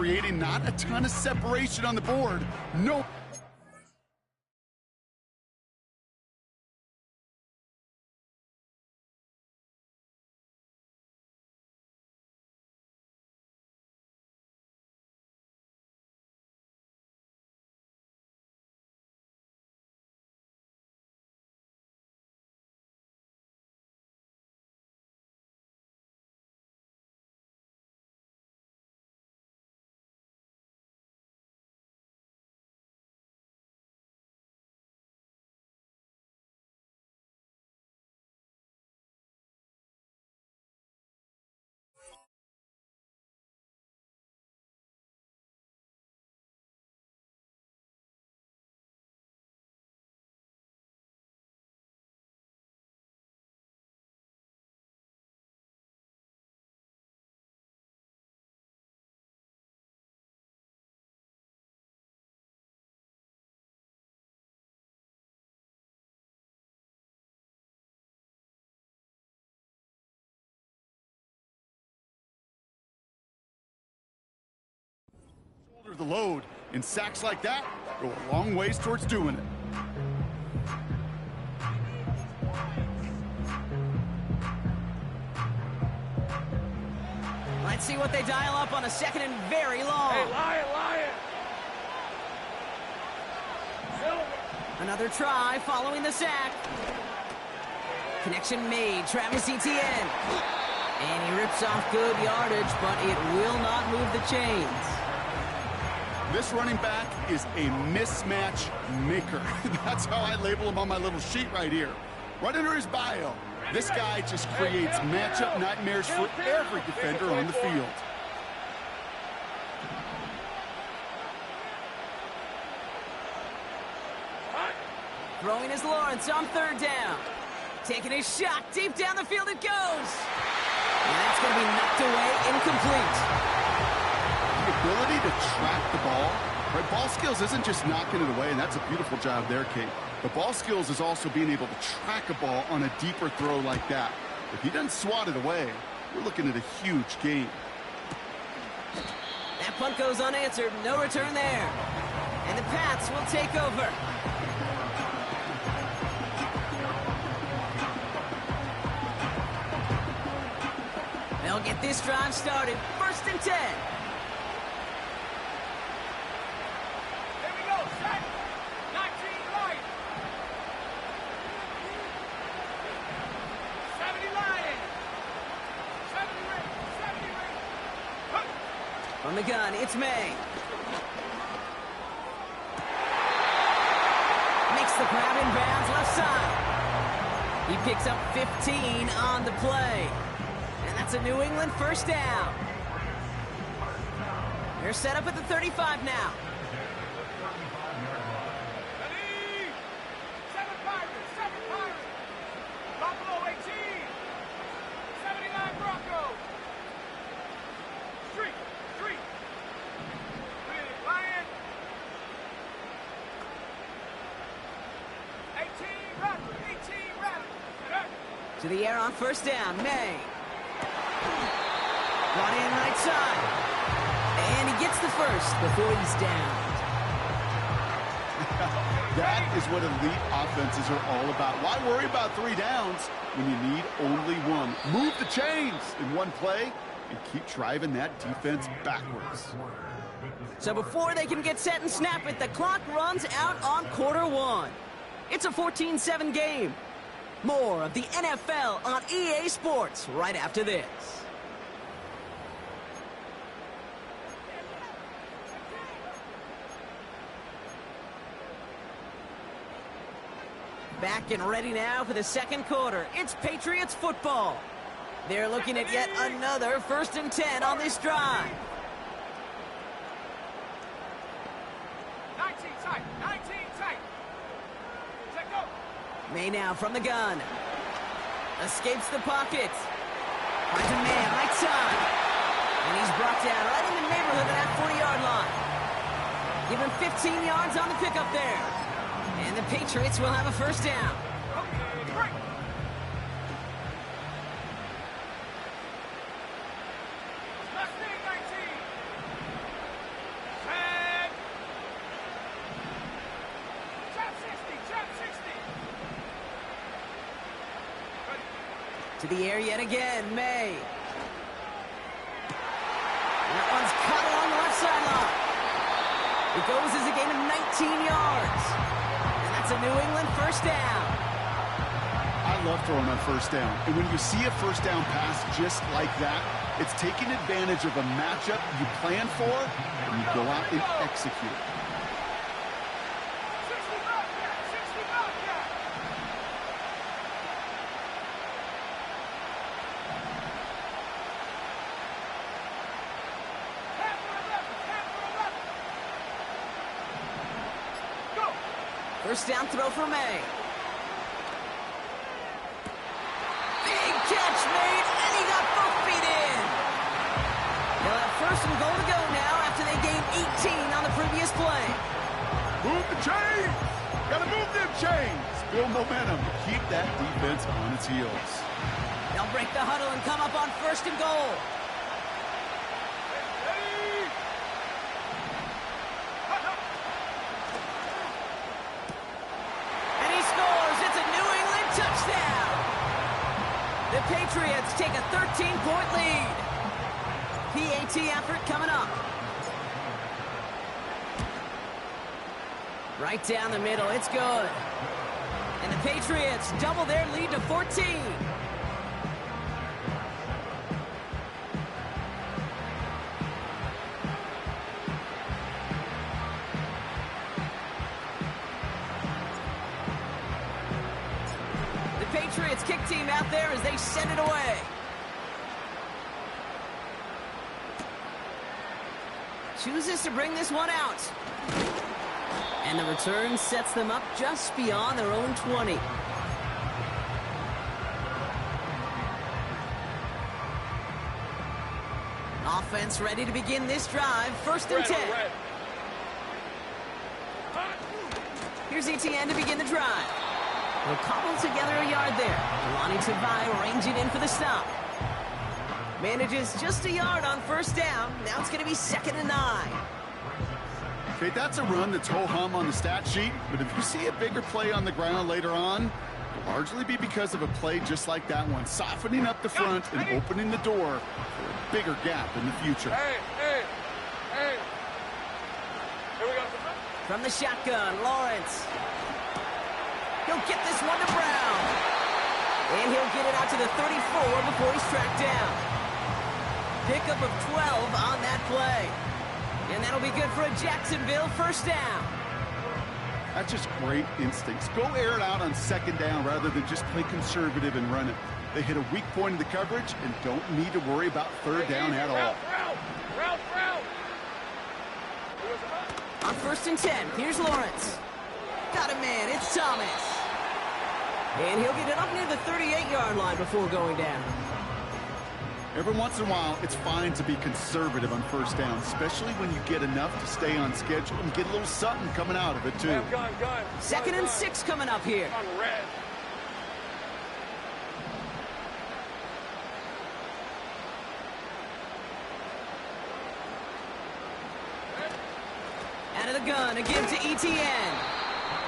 creating not a ton of separation on the board. No. Shoulder the load, and sacks like that go a long ways towards doing it. Let's see what they dial up on a second and very long. Hey, Lion! Another try following the sack. Connection made, Travis Etienne. And he rips off good yardage, but it will not move the chains. This running back is a mismatch maker. That's how I label him on my little sheet right here. Right under his bio, this guy just creates matchup nightmares for every defender on the field. Throwing is Lawrence on third down. Taking a shot, deep down the field it goes. And that's going to be knocked away, incomplete. The ability to track the ball, right? Ball skills isn't just knocking it away, and that's a beautiful job there, Kate. The ball skills is also being able to track a ball on a deeper throw like that. If he doesn't swat it away, we're looking at a huge gain. That punt goes unanswered, no return there. And the Pats will take over. They'll get this drive started. 1st and 10. Here we go, set. 19 Lion. 70 Lion. 70 Ring. 70 Ring. Huh. From the gun, it's May. Makes the grab in bounds left side. He picks up 15 on the play. And that's a New England 1st down. They're set up at the 35 now. Ready. 7 Pirates. 7 Pirates. Buffalo 18. 79 Broncos. Street. Lion. 18 Rattler. 18 Rattler. To the air on 1st down, May. Brought in right side. And he gets the first before he's down. That is what elite offenses are all about. Why worry about 3 downs when you need only 1? Move the chains in one play and keep driving that defense backwards. So before they can get set and snap it, the clock runs out on quarter 1. It's a 14-7 game. More of the NFL on EA Sports right after this. Back and ready now for the 2nd quarter. It's Patriots football. They're looking at yet another 1st and 10 on this drive. 19 tight. 19 tight. Check go. May now from the gun. Escapes the pocket. Finds a man right side. And he's brought down right in the neighborhood of that 40-yard line. Give him 15 yards on the pickup there. And the Patriots will have a 1st down. Okay, break. Last thing, 19. To the air yet again, May. That one's caught along the left sideline. It goes as a gain of 19 yards. And that's a New England first down. I love throwing on first down. And when you see a first down pass just like that, it's taking advantage of a matchup you plan for, and you go out and execute. 65 yard, 65 yard. Half for 11, half for 11. Go. First down throw for May. Big catch made, and he got both feet in. They'll have first and goal to go now after they gained 18 on the previous play. Move the chains! Gotta move them chains! Build momentum to keep that defense on its heels. They'll break the huddle and come up on first and goal. Ready. And he scores. It's a New England touchdown. The Patriots take a 13-point lead. PAT effort coming up. Right down the middle. It's good. And the Patriots double their lead to 14. The Patriots kick team out there as they send it away. Chooses to bring this one out. And the return sets them up just beyond their own 20. Offense ready to begin this drive. First and 10. Here's ETN to begin the drive. They'll cobble together a yard there. Lonnie Tavai ranging in for the stop. Manages just a yard on first down. Now it's going to be 2nd and 9. Okay, that's a run that's ho-hum on the stat sheet, but if you see a bigger play on the ground later on, it'll largely be because of a play just like that one, softening up the front and opening the door for a bigger gap in the future. Hey. Here we go. From the shotgun, Lawrence. He'll get this one to Brown. And he'll get it out to the 34 before he's tracked down. Pickup of 12 on that play. And that'll be good for a Jacksonville first down. That's just great instincts. Go air it out on 2nd down rather than just play conservative and run it. They hit a weak point in the coverage and don't need to worry about 3rd down at all. Route. On 1st and 10, here's Lawrence. Got a man, it's Thomas. And he'll get it up near the 38-yard line before going down. Every once in a while, it's fine to be conservative on 1st down, especially when you get enough to stay on schedule and get a little something coming out of it, too. Gun. 2nd and 6 coming up here. On red. Out of the gun, again to ETN.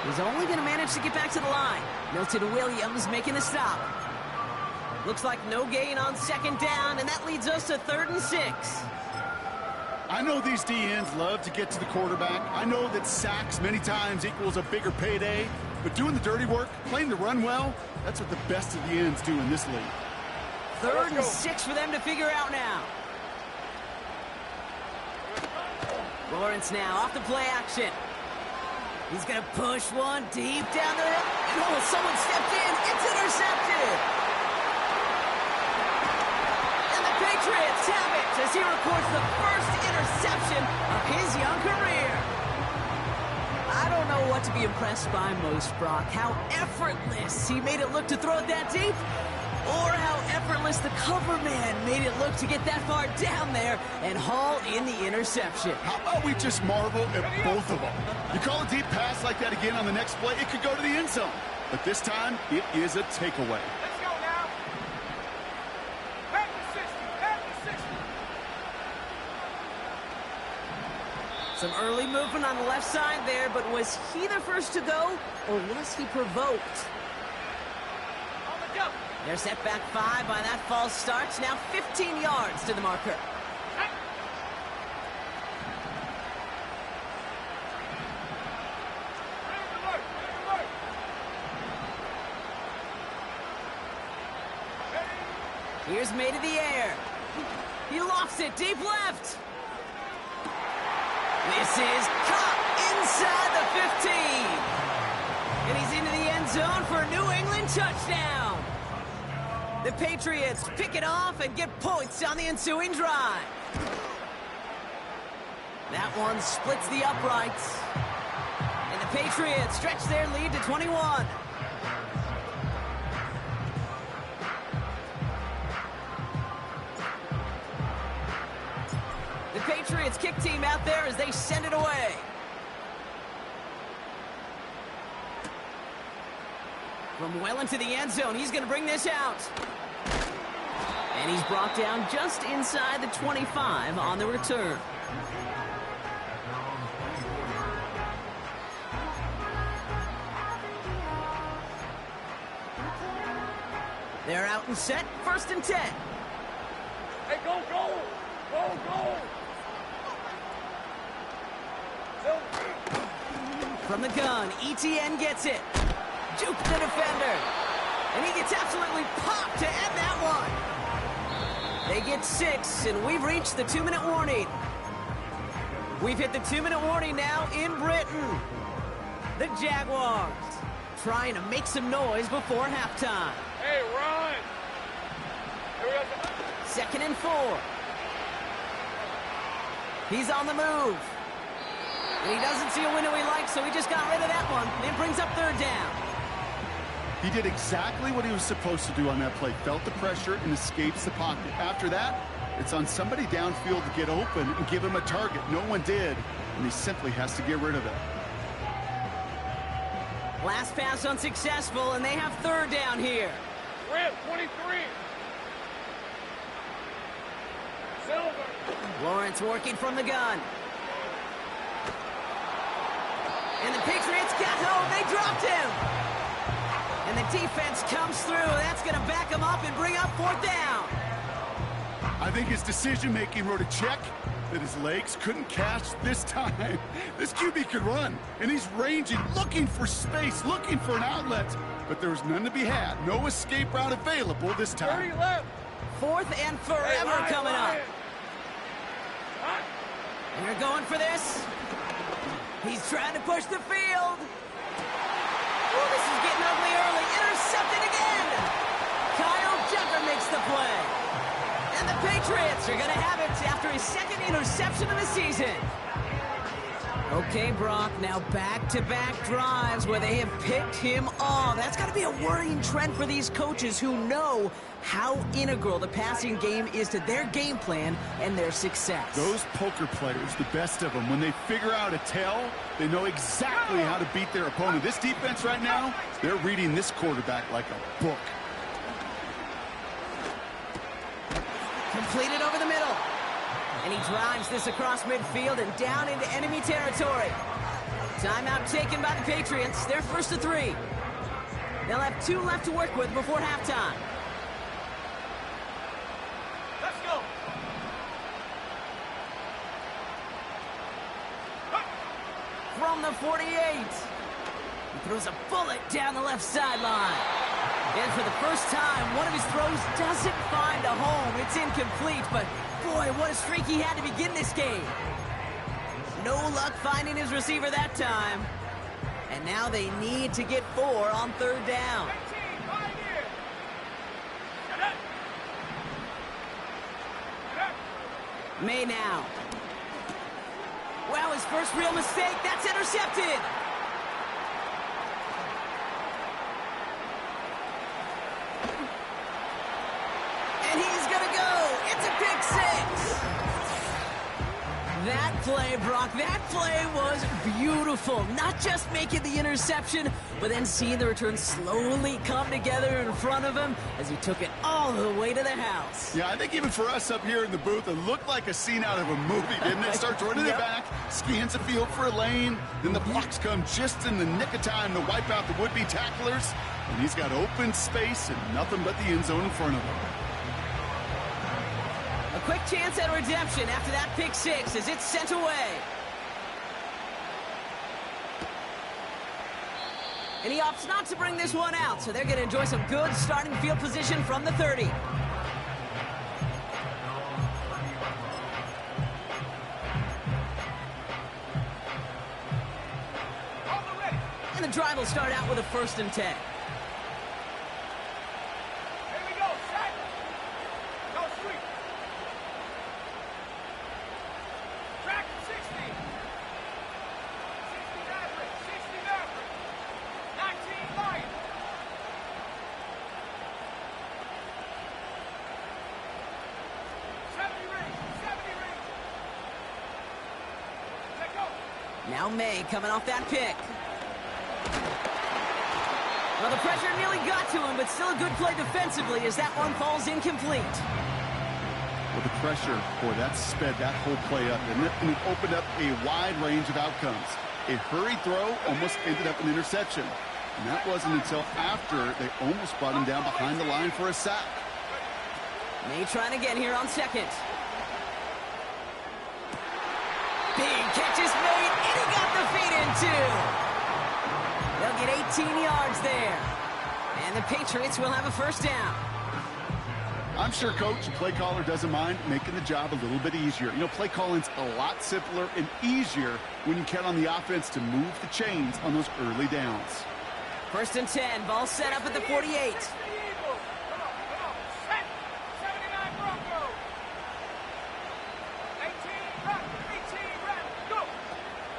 He's only going to manage to get back to the line. Milton Williams making the stop. Looks like no gain on 2nd down, and that leads us to 3rd and 6. I know these DNs love to get to the quarterback. I know that sacks many times equals a bigger payday, but doing the dirty work, playing the run well, that's what the best of the ends do in this league. 3rd and 6 for them to figure out now. Lawrence now off the play action. He's going to push one deep down the hill. And oh, someone stepped in. It's intercepted. And the Patriots have it as he records the first interception of his young career. I don't know what to be impressed by most, Brock. How effortless he made it look to throw it that deep, or how effortless the cover man made it look to get that far down there and haul in the interception. How about we just marvel at both of them? You call a deep pass like that again on the next play, it could go to the end zone. But this time, it is a takeaway. Let's go now. Back to 60. Back to 60. Some early movement on the left side there, but was he the first to go, or was he provoked? On the jump. They're set back 5 by that false start. Now 15 yards to the marker. Here's May to the air. He lofts it deep left. This is caught inside the 15. And he's into the end zone for a New England touchdown. The Patriots pick it off and get points on the ensuing drive. That one splits the uprights. And the Patriots stretch their lead to 21. The Patriots kick team out there as they send it away. From well into the end zone, he's going to bring this out. And he's brought down just inside the 25 on the return. They're out and set, 1st and 10. Hey, go, go! Go, go! From the gun, ETN gets it. Juke the defender. And he gets absolutely popped to end that one. They get 6, and we've reached the 2-minute warning. We've hit the 2-minute warning now in Britain. The Jaguars trying to make some noise before halftime. Hey, run! 2nd and 4. He's on the move. And he doesn't see a window he likes, so he just got rid of that one. It brings up 3rd down. He did exactly what he was supposed to do on that play. Felt the pressure and escapes the pocket. After that, it's on somebody downfield to get open and give him a target. No one did, and he simply has to get rid of it. Last pass unsuccessful, and they have 3rd down here. Red, 23. Silver. Lawrence working from the gun. And the Patriots got home. They dropped him. And the defense comes through. That's going to back him up and bring up 4th down. I think his decision-making wrote a check that his legs couldn't catch this time. This QB could run, and he's ranging, looking for space, looking for an outlet. But there was none to be had. No escape route available this 30 time. left. 4th and forever coming up. And they're going for this. He's trying to push the field. Oh, this is getting ugly early. Intercepted again. Kyle Jeffer makes the play. And the Patriots are going to have it after his 2nd interception of the season. Okay, Brock, now back-to-back drives where they have picked him off. That's got to be a worrying trend for these coaches who know how integral the passing game is to their game plan and their success. Those poker players, the best of them, when they figure out a tell, they know exactly how to beat their opponent. This defense right now, they're reading this quarterback like a book. Completed over the middle. And he drives this across midfield and down into enemy territory. Timeout taken by the Patriots. They're 1st and 3. They'll have 2 left to work with before halftime. Let's go. From the 48. He throws a bullet down the left sideline. And for the first time, one of his throws doesn't find a home. It's incomplete, but boy, what a streak he had to begin this game. No luck finding his receiver that time. And now they need to get 4 on 3rd down. 18, 5 years. Get up. Get up. May now. Well, his first real mistake, that's intercepted. And he's gonna go. It's a pick 6. That play, Brock. That play was beautiful. Not just making the interception, but then seeing the return slowly come together in front of him as he took it all the way to the house. Yeah, I think even for us up here in the booth, it looked like a scene out of a movie, didn't it? Starts running it back, scans the field for a lane, then the blocks come just in the nick of time to wipe out the would-be tacklers, and he's got open space and nothing but the end zone in front of him. A quick chance at redemption after that pick six as it's sent away. And he opts not to bring this one out, so they're going to enjoy some good starting field position from the 30. And the drive will start out with a 1st and 10. Now May coming off that pick. Well, the pressure nearly got to him, but still a good play defensively as that one falls incomplete. Well, the pressure, boy, that sped that whole play up, didn't it? And it opened up a wide range of outcomes. A hurried throw almost ended up an interception. And that wasn't until after they almost brought him down behind the line for a sack. May trying again here on 2nd. Big catch is made, and he got the feet in too. They'll get 18 yards there. And the Patriots will have a 1st down. I'm sure coach and play caller doesn't mind making the job a little bit easier. You know, play calling's a lot simpler and easier when you count on the offense to move the chains on those early downs. 1st and 10, ball set up at the 48.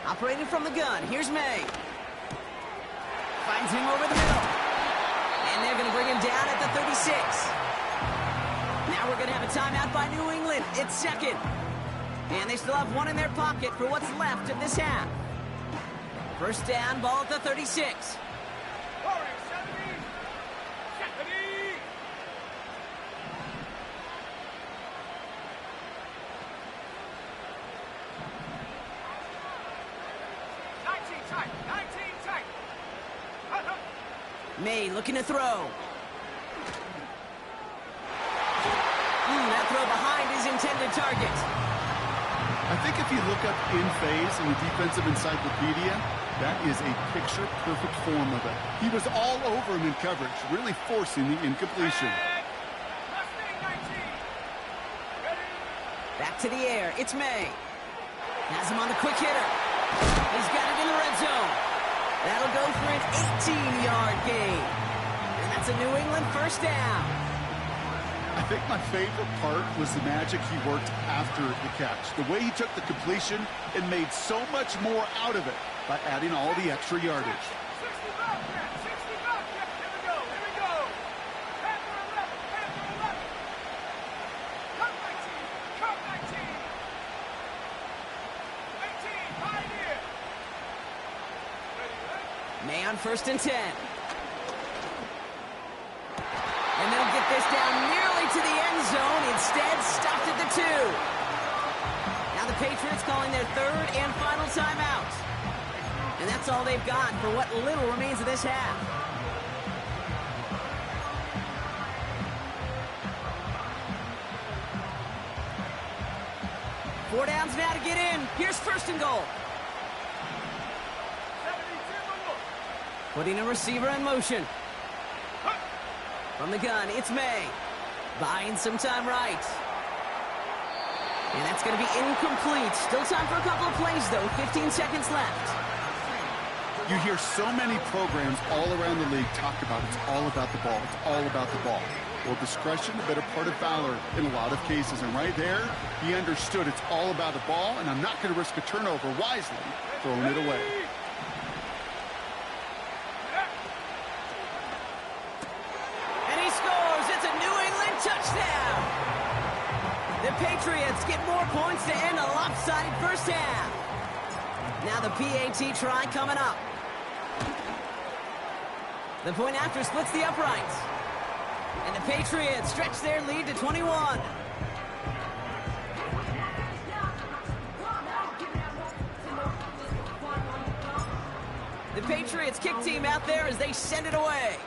Operating from the gun, here's May. Finds him over the middle. And they're going to bring him down at the 36. Now we're going to have a timeout by New England. It's 2nd. And they still have one in their pocket for what's left of this half. 1st down, ball at the 36. May looking to throw. That throw behind his intended target. I think if you look up in phase in the defensive encyclopedia, that is a picture-perfect form of it. He was all over him in coverage, really forcing the incompletion. Back to the air. It's May. Has him on the quick hitter. He's got it in the red zone. That'll go for an 18-yard gain. And that's a New England 1st down. I think my favorite part was the magic he worked after the catch. The way he took the completion and made so much more out of it by adding all the extra yardage. May on 1st and 10. And they'll get this down nearly to the end zone. Instead, stopped at the 2. Now the Patriots calling their 3rd and final timeout. And that's all they've got for what little remains of this half. Four downs now to get in. Here's 1st and goal. Putting a receiver in motion. From the gun, it's May. Buying some time right. And that's going to be incomplete. Still time for a couple of plays, though. 15 seconds left. You hear so many programs all around the league talk about it's all about the ball. It's all about the ball. Well, discretion, the better part of valor in a lot of cases. And right there, he understood it's all about the ball, and I'm not going to risk a turnover wisely, throwing it away. Touchdown! The Patriots get more points to end a lopsided 1st first half. Now the PAT try coming up. The point after splits the uprights. And the Patriots stretch their lead to 21. The Patriots kick team out there as they send it away.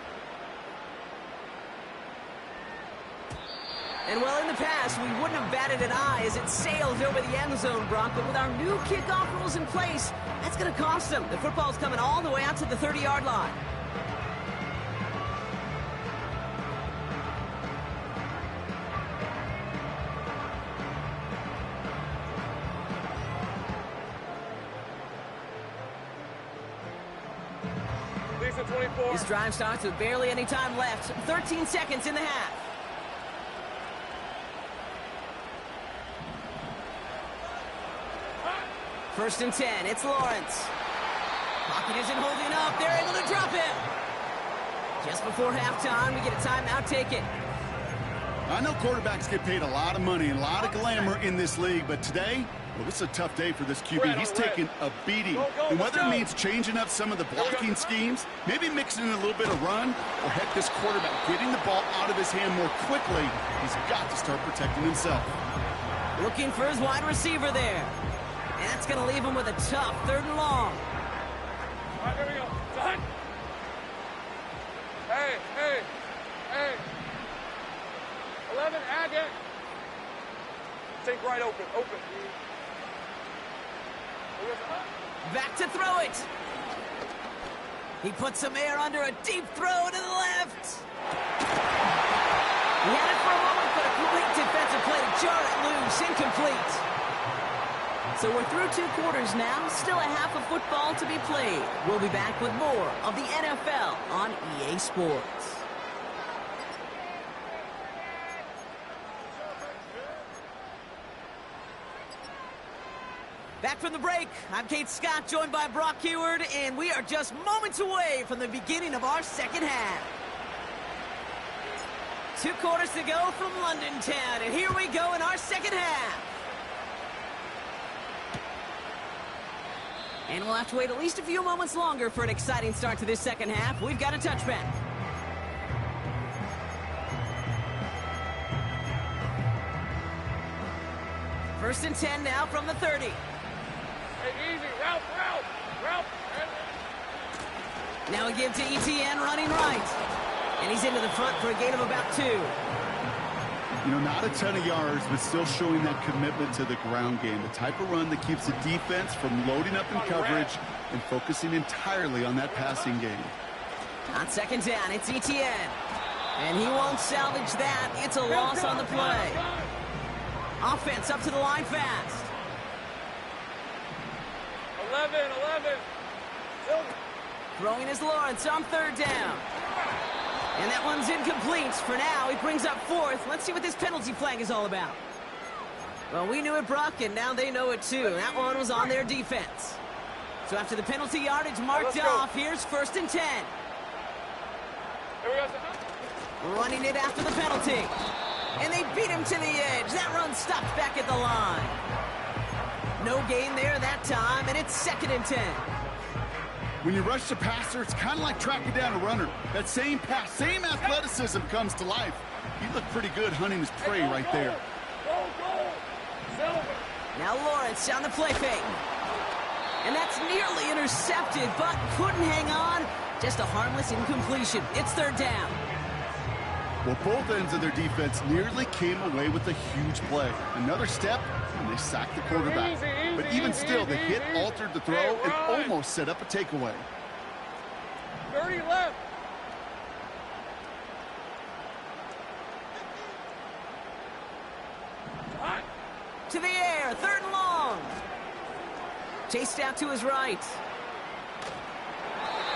And well, in the past, we wouldn't have batted an eye as it sailed over the end zone, Brock. But with our new kickoff rules in place, that's going to cost them. The football's coming all the way out to the 30-yard line. This drive starts with barely any time left. 13 seconds in the half. First and 10, it's Lawrence. Pocket isn't holding up. They're able to drop him. Just before halftime, we get a timeout taken. I know quarterbacks get paid a lot of money and a lot of glamour in this league, but today, well, this is a tough day for this QB. He's taking a beating. And whether it means changing up some of the blocking schemes, maybe mixing in a little bit of run, or heck, this quarterback getting the ball out of his hand more quickly, he's got to start protecting himself. Looking for his wide receiver there. And that's going to leave him with a tough 3rd and long. All right, here we go. Son. Hey. 11, Agate. Think right open. Back to throw it. He puts some air under a deep throw to the left. He had it for a moment, but a complete defensive play to jar it loose. Incomplete. So we're through 2 quarters now. Still a half of football to be played. We'll be back with more of the NFL on EA Sports. Back from the break, I'm Kate Scott, joined by Brock Heward, and we are just moments away from the beginning of our second half. 2 quarters to go from London Town, and here we go in our second half. And we'll have to wait at least a few moments longer for an exciting start to this second half. We've got a touchback. First and 10 now from the 30. Hey, easy. Route. Now we give to ETN running right. And he's into the front for a gain of about 2. You know, not a ton of yards, but still showing that commitment to the ground game. The type of run that keeps the defense from loading up in coverage and focusing entirely on that passing game. On second down, it's ETN. And he won't salvage that. It's a loss on the play. Offense up to the line fast. 11. Throwing is Lawrence on 3rd down. And that one's incomplete. For now, he brings up 4th. Let's see what this penalty flag is all about. Well, we knew it, Brock, and now they know it too. That one was on their defense. So after the penalty yardage marked off, here's 1st and 10. Here we go. Running it after the penalty. And they beat him to the edge. That run stopped back at the line. No gain there that time, and it's 2nd and 10. When you rush the passer, it's kind of like tracking down a runner. That same pass, same athleticism comes to life. He looked pretty good hunting his prey right there. Now Lawrence on the play fake. And that's nearly intercepted, but couldn't hang on. Just a harmless incompletion. It's 3rd down. Well, both ends of their defense nearly came away with a huge play. Another step, and they sacked the quarterback. But even still, the hit altered the throw and almost set up a takeaway. 30 left. To the air, 3rd and long. Chased out to his right.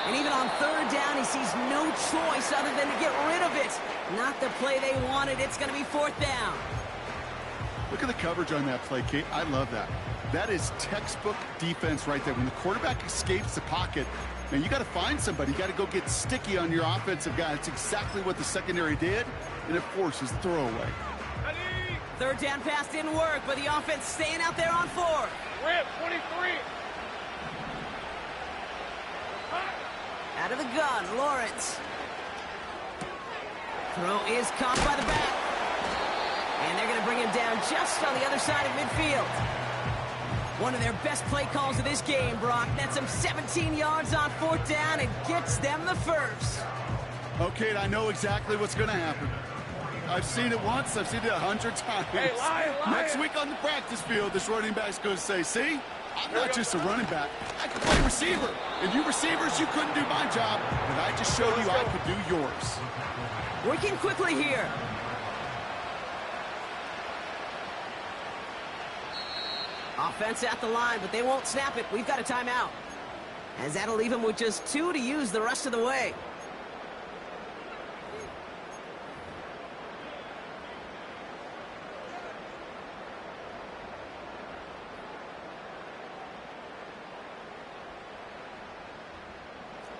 And even on 3rd down, he sees no choice other than to get rid of it. Not the play they wanted. It's going to be 4th down. Look at the coverage on that play, Kate. I love that. That is textbook defense right there. When the quarterback escapes the pocket, man, you got to find somebody. You got to go get sticky on your offensive guy. It's exactly what the secondary did, and it forces the throwaway. third down pass didn't work, but the offense staying out there on fourth. Rip, 23. Out of the gun, Lawrence. Throw is caught by the back. And they're going to bring him down just on the other side of midfield. One of their best play calls of this game, Brock. Nets them 17 yards on fourth down and gets them the first. Okay, I know exactly what's going to happen. I've seen it once, I've seen it 100 times. Hey, lion. Next week on the practice field, this running back's going to say, see, I'm not just a running back. I can play receiver. And you receivers, you couldn't do my job, but I just showed you I could do yours. Working quickly here. Offense at the line, but they won't snap it. We've got a timeout. As that'll leave him with just 2 to use the rest of the way.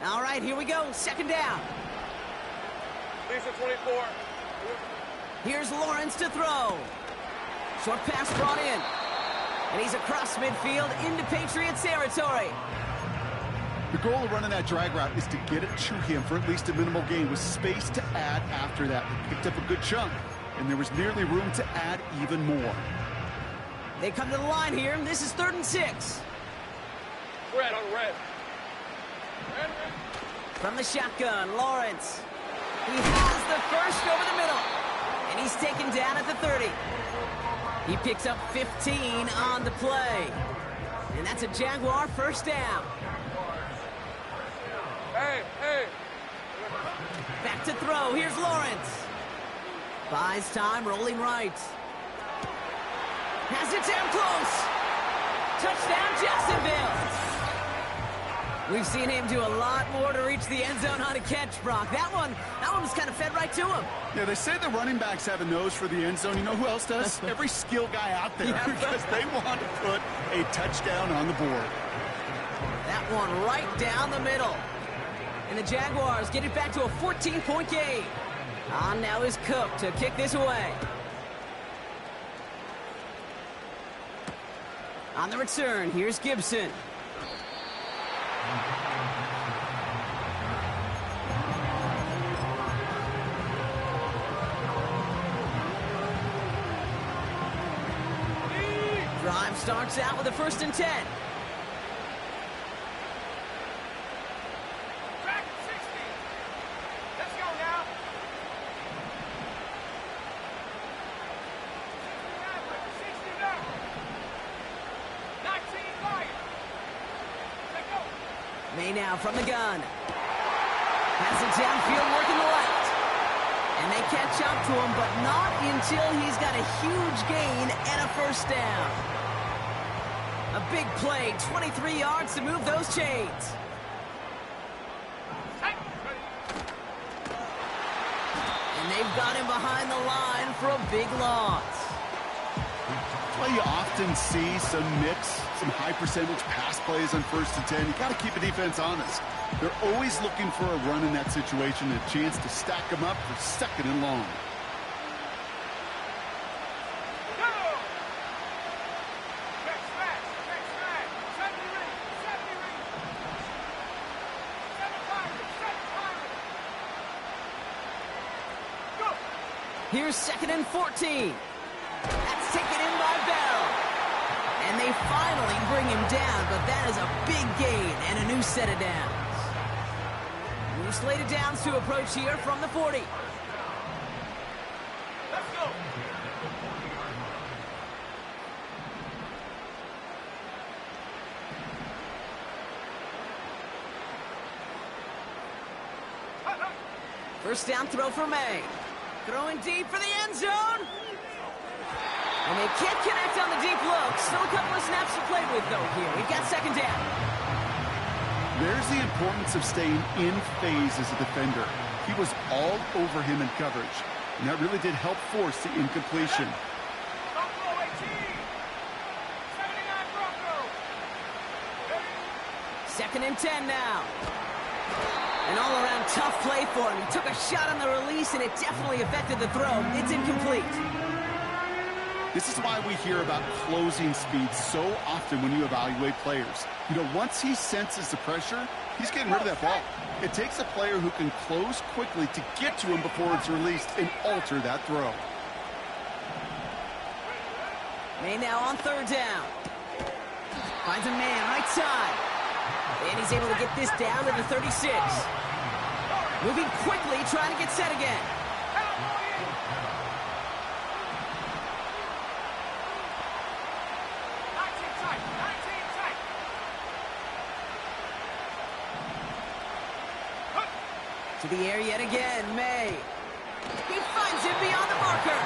All right, here we go. Second down. Lisa 24. Here's Lawrence to throw. Short pass brought in. And he's across midfield into Patriots territory. The goal of running that drag route is to get it to him for at least a minimal gain with space to add after that. He picked up a good chunk, and there was nearly room to add even more. They come to the line here. This is 3rd and 6. Red on red. Red. From the shotgun, Lawrence. He has the first over the middle. And he's taken down at the 30. He picks up 15 on the play. And that's a Jaguar first down. Hey. Back to throw. Here's Lawrence. Buys time, rolling right. Has it down close. Touchdown, Jacksonville. We've seen him do a lot more to reach the end zone on a catch, Brock. That one was kind of fed right to him. Yeah, they say the running backs have a nose for the end zone. You know who else does? Every skill guy out there, because they want to put a touchdown on the board. That one right down the middle. And the Jaguars get it back to a 14-point game. On now is Cook to kick this away. On the return, here's Gibson. Drive starts out with a 1st and 10. Back 60. Let's go now. 69. 19 Lions. Let's go. May now from the gun. Has it downfield working the left. And they catch up to him, but not until he's got a huge gain and a first down. A big play, 23 yards to move those chains. And they've got him behind the line for a big loss. That's why you often see some mix, some high percentage pass plays on 1st and 10. You got to keep the defense honest. They're always looking for a run in that situation, a chance to stack them up for 2nd and long. Here's 2nd and 14. That's taken in by Bell. And they finally bring him down, but that is a big gain and a new set of downs. New slate of downs to approach here from the 40. Let's go. First down throw for May. Throwing deep for the end zone. And they can't connect on the deep look. Still a couple of snaps to play with, though, here. We've got 2nd down. There's the importance of staying in phase as a defender. He was all over him in coverage, and that really did help force the incompletion. Bronco 18. 79 Bronco. 2nd and 10 now. An all-around tough play for him. He took a shot on the release, and it definitely affected the throw. It's incomplete. This is why we hear about closing speed so often when you evaluate players. You know, once he senses the pressure, he's getting rid of that ball. It takes a player who can close quickly to get to him before it's released and alter that throw. May now on third down. Finds a man right side. And he's able to get this down to the 36. Moving quickly, trying to get set again. To the air yet again, May. He finds him beyond the marker.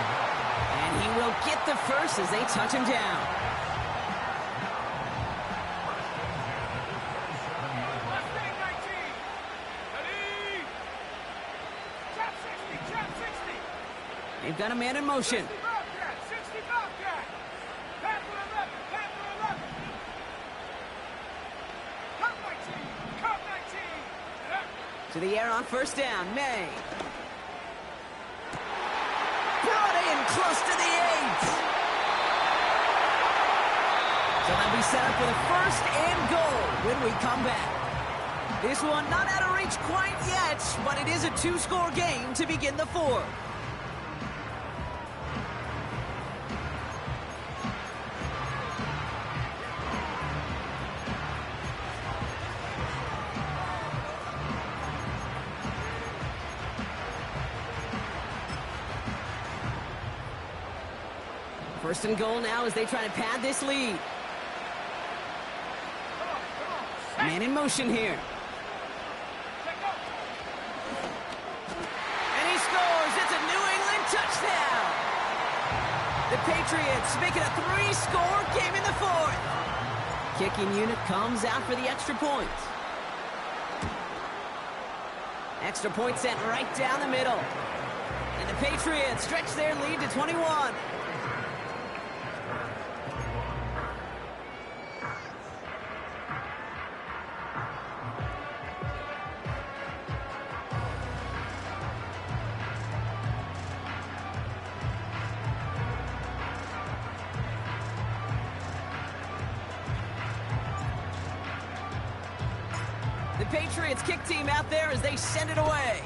And he will get the first as they touch him down. They've got a man in motion. To the air on first down, May. Brought in close to the 8. So they'll be set up for the first and goal when we come back. This one not out of reach quite yet, but it is a 2-score game to begin the fourth. First and goal now as they try to pad this lead. Man in motion here. And he scores. It's a New England touchdown. The Patriots make it a 3-score game in the fourth. Kicking unit comes out for the extra point. Extra point sent right down the middle. And the Patriots stretch their lead to 21. The Patriots kick team out there as they send it away.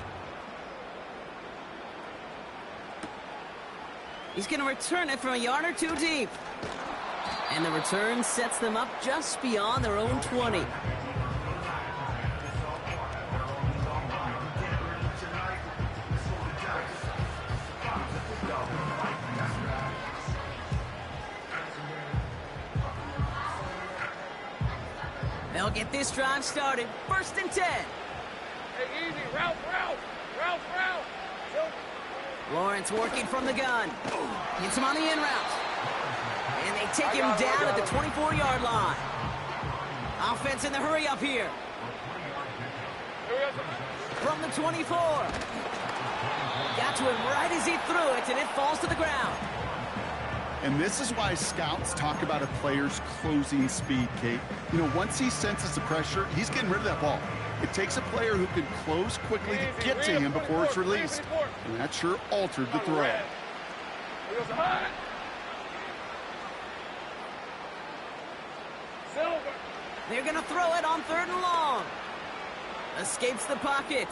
He's going to return it from a yard or two deep. And the return sets them up just beyond their own 20. They'll get this drive started. First and 10. Hey, easy. Route. Lawrence working from the gun. Gets him on the in route. And they take him down at the 24-yard line. Offense in the hurry up here. From the 24. Got to him right as he threw it, and it falls to the ground. And this is why scouts talk about a player's closing speed, Kate. You know, once he senses the pressure, he's getting rid of that ball. It takes a player who can close quickly to get to him before it's released. And that sure altered the throw. They're going to throw it on third and long. Escapes the pocket.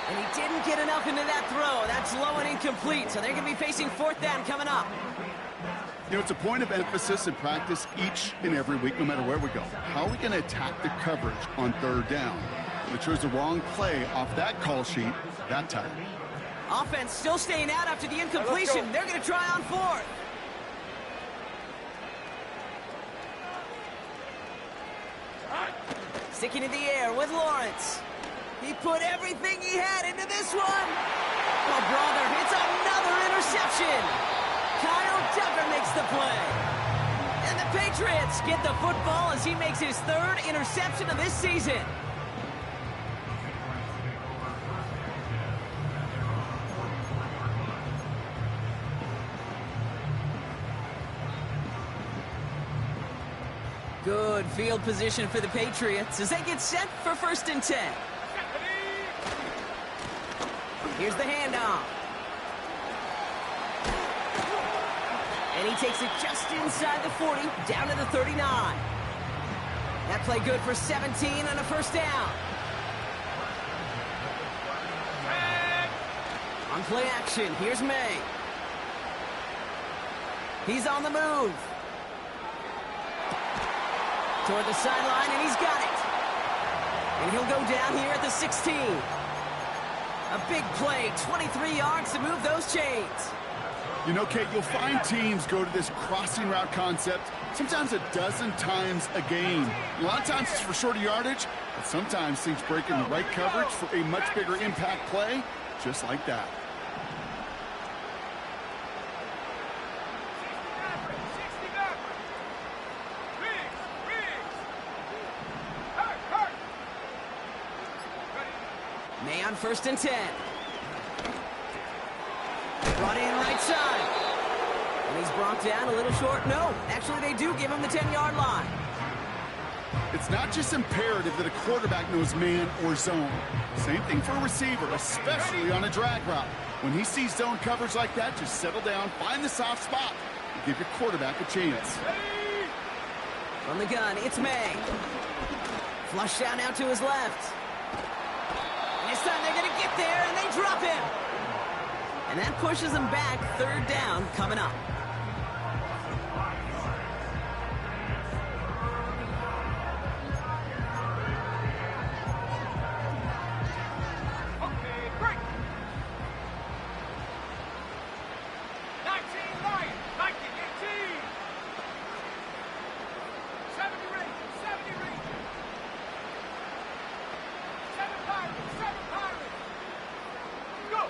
And he didn't get enough into that throw. That's low and incomplete, so they're going to be facing fourth down coming up. You know, it's a point of emphasis in practice each and every week, no matter where we go. How are we going to attack the coverage on third down? They chose the wrong play off that call sheet that time. Offense still staying out after the incompletion. They're going to try on fourth. Sticking in the air with Lawrence. He put everything he had into this one. Oh, brother, it's another interception. Kyle Tucker makes the play. And the Patriots get the football as he makes his third interception of this season. Good field position for the Patriots as they get set for first and 10. Here's the handoff. And he takes it just inside the 40, down to the 39. That play good for 17 and a first down. On play action, here's May. He's on the move. Toward the sideline, and he's got it. And he'll go down here at the 16. A big play, 23 yards to move those chains. You know, Kate, you'll find teams go to this crossing route concept sometimes a dozen times a game. A lot of times it's for shorter yardage, but sometimes things break in the right coverage for a much bigger impact play, just like that. May on 1st and 10. Brought in right side. And he's brought down a little short. No, actually they do give him the 10-yard line. It's not just imperative that a quarterback knows man or zone. Same thing for a receiver, especially on a drag route. When he sees zone coverage like that, just settle down, find the soft spot, and give your quarterback a chance. From the gun, it's May. Flushed out now to his left. And this time they're going to get there, and they drop him. And that pushes them back. 3rd down coming up. Okay, break. 19 Lions, 19, 18. 70 Rangers, 70 Rangers. 7 Pirates, 7 Pirates. Go.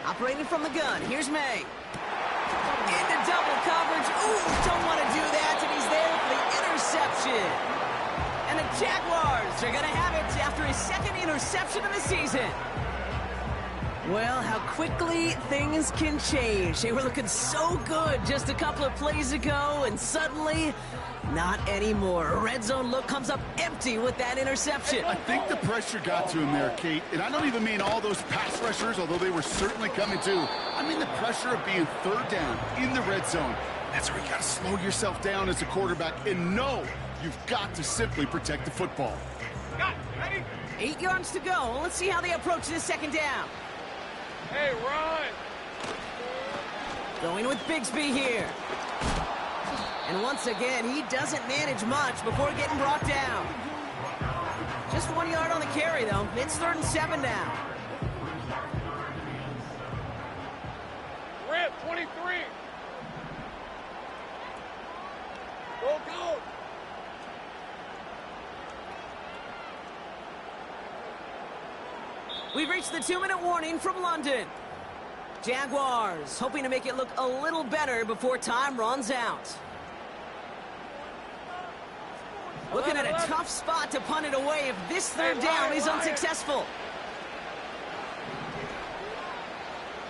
Operating from the gun, here's May. Into double coverage. Ooh, don't want to do that, and he's there for the interception. And the Jaguars are going to have it after his 2nd interception of the season. Well, how quickly things can change. They were looking so good just a couple of plays ago, and suddenly, not anymore. Red zone look comes up empty with that interception. I think the pressure got to him there, Kate. And I don't even mean all those pass rushers, although they were certainly coming too. I mean the pressure of being 3rd down in the red zone. That's where you got to slow yourself down as a quarterback and know you've got to simply protect the football. Got it, ready? 8 yards to go. Let's see how they approach this 2nd down. Hey, run. Going with Bigsby here. And once again, he doesn't manage much before getting brought down. Just 1 yard on the carry, though. It's 3rd and 7 now. Rip, 23. Go, go. We've reached the 2-minute warning from London. Jaguars hoping to make it look a little better before time runs out. Looking at a tough spot to punt it away if this 3rd down is unsuccessful.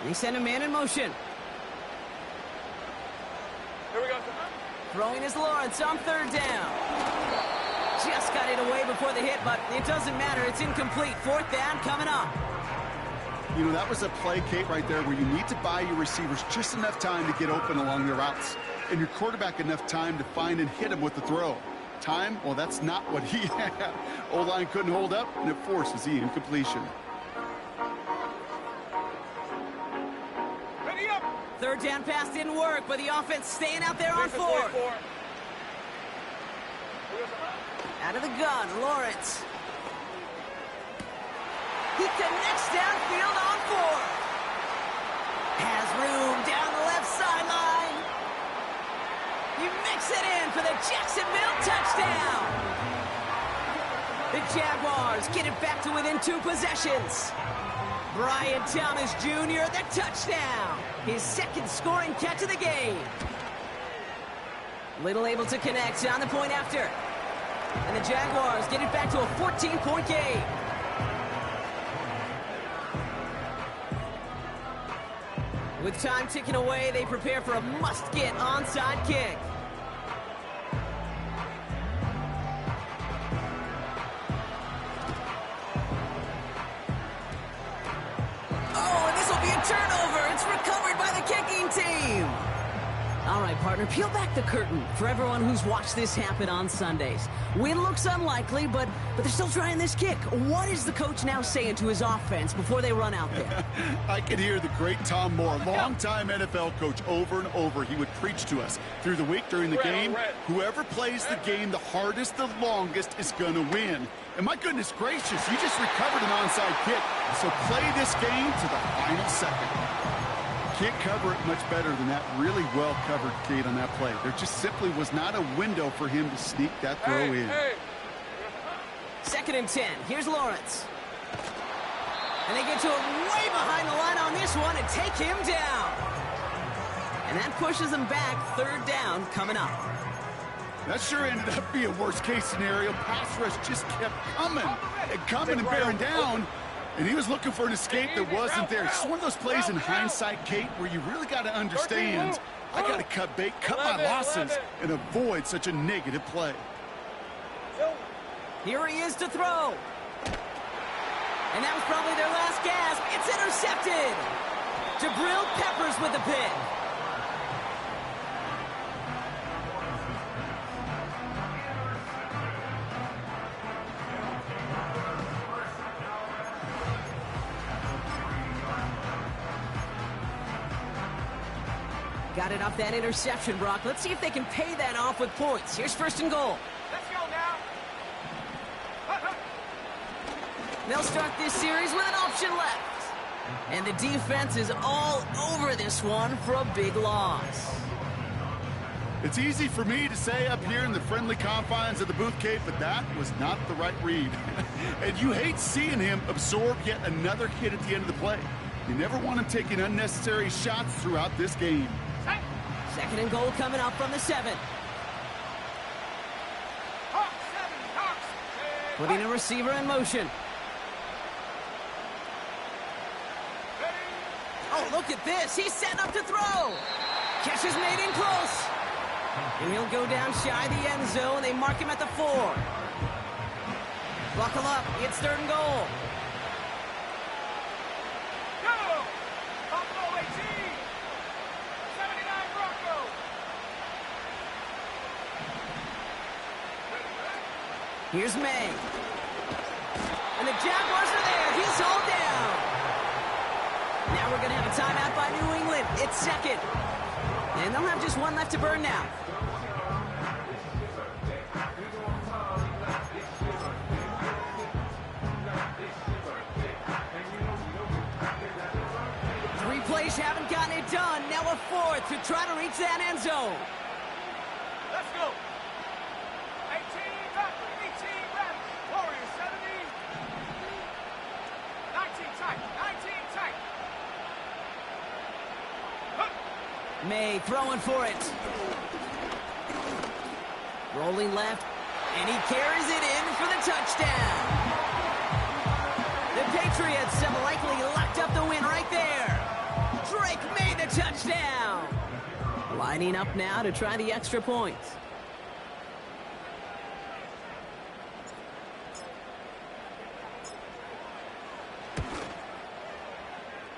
They send a man in motion. Here we go. Throwing is Lawrence on 3rd down. Just got it away before the hit, but it doesn't matter. It's incomplete. 4th down coming up. You know, that was a play, Kate, right there where you need to buy your receivers just enough time to get open along their routes. And your quarterback enough time to find and hit him with the throw. Time, well, that's not what he had. O-line couldn't hold up, and it forces the incompletion. Ready up. 3rd down pass didn't work, but the offense staying out there on 4th. Out of the gun, Lawrence. He connects downfield on 4th. Has room down the left sideline. He makes it in for the Jacksonville touchdown. The Jaguars get it back to within 2 possessions. Brian Thomas Jr., the touchdown. His 2nd scoring catch of the game. Little able to connect on the point after. And the Jaguars get it back to a 14-point game. With time ticking away, they prepare for a must-get onside kick. Oh, and this will be a turnover. It's recovered by the kicking team. All right, partner, peel back the curtain for everyone who's watched this happen on Sundays. Win looks unlikely, but they're still trying this kick. What is the coach now saying to his offense before they run out there? I can hear the great Tom Moore, longtime NFL coach, over and over. He would preach to us through the week during the game. Whoever plays the game the hardest, the longest, is going to win. And my goodness gracious, you just recovered an onside kick. So play this game to the final second. Can't cover it much better than that really well-covered Kate on that play. There just simply was not a window for him to sneak that throw in. Second and 10. Here's Lawrence. And they get to him way behind the line on this one and take him down. And that pushes them back. Third down coming up. That sure ended up being worst-case scenario. Pass rush just kept coming and bearing down. And he was looking for an escape that wasn't there. It's one of those plays in hindsight, Kate, where you really got to understand, I got to cut bait, cut my losses, and avoid such a negative play. Here he is to throw. And that was probably their last gasp. It's intercepted. Jabril Peppers with the pick. Got it off that interception, Brock. Let's see if they can pay that off with points. Here's first and goal. Let's go now. They'll start this series with an option left. And the defense is all over this one for a big loss. It's easy for me to say up here in the friendly confines of the booth, Kate, but that was not the right read. And you hate seeing him absorb yet another hit at the end of the play. You never want him taking unnecessary shots throughout this game. Second and goal coming up from the 7. Putting a receiver in motion. Oh, look at this. He's setting up to throw. Catch is made in close. And he'll go down shy the end zone. They mark him at the 4. Buckle up. It's third and goal. Here's May. And the Jaguars are there. He's all down. Now we're going to have a timeout by New England. It's second. And they'll have just one left to burn now. Three plays haven't gotten it done. Now a fourth to try to reach that end zone. Let's go. 18 reps. Warriors 70. 19 tight. 19 tight. May throwing for it. Rolling left, and he carries it in for the touchdown. The Patriots have likely locked up the win right there. Drake made the touchdown. Lining up now to try the extra point.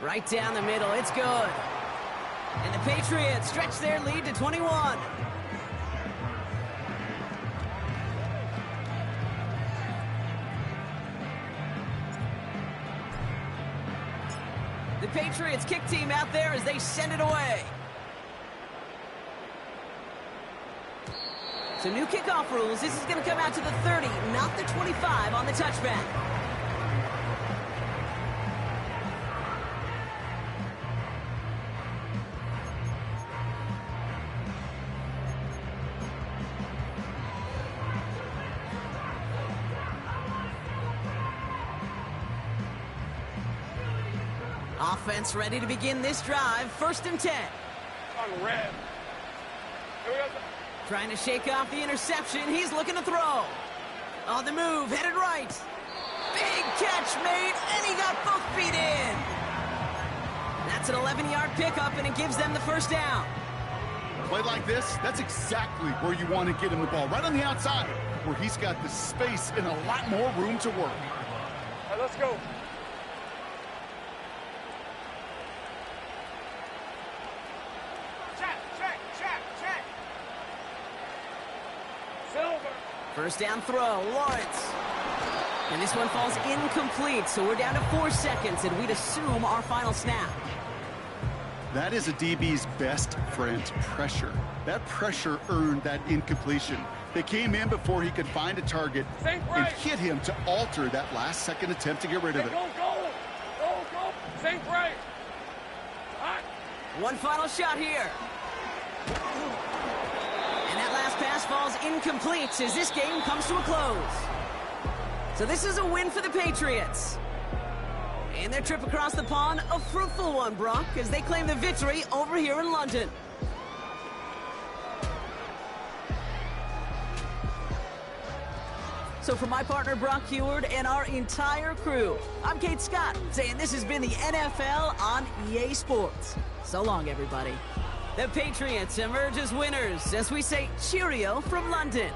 Right down the middle, it's good. And the Patriots stretch their lead to 21. The Patriots kick team out there as they send it away. So new kickoff rules. This is going to come out to the 30, not the 25 on the touchback. Offense ready to begin this drive. First and 10. On red. Here we go. Trying to shake off the interception. He's looking to throw. On the move, headed right. Big catch made, and he got both feet in. That's an 11-yard pickup, and it gives them the first down. Play like this, that's exactly where you want to get him the ball. Right on the outside, where he's got the space and a lot more room to work. All right, let's go. Check, check, check, First down throw, Lawrence. And this one falls incomplete, so we're down to 4 seconds, and we'd assume our final snap. That is a DB's best friend, pressure. That pressure earned that incompletion. They came in before he could find a target and hit him to alter that last-second attempt to get rid of it. Go, go, go, go. Same play. Hot. One final shot here. And that last pass falls incomplete as this game comes to a close. So this is a win for the Patriots. And their trip across the pond, a fruitful one, Brock, as they claim the victory over here in London. So for my partner, Brock Heward, and our entire crew, I'm Kate Scott, saying this has been the NFL on EA Sports. So long, everybody. The Patriots emerge as winners as we say cheerio from London.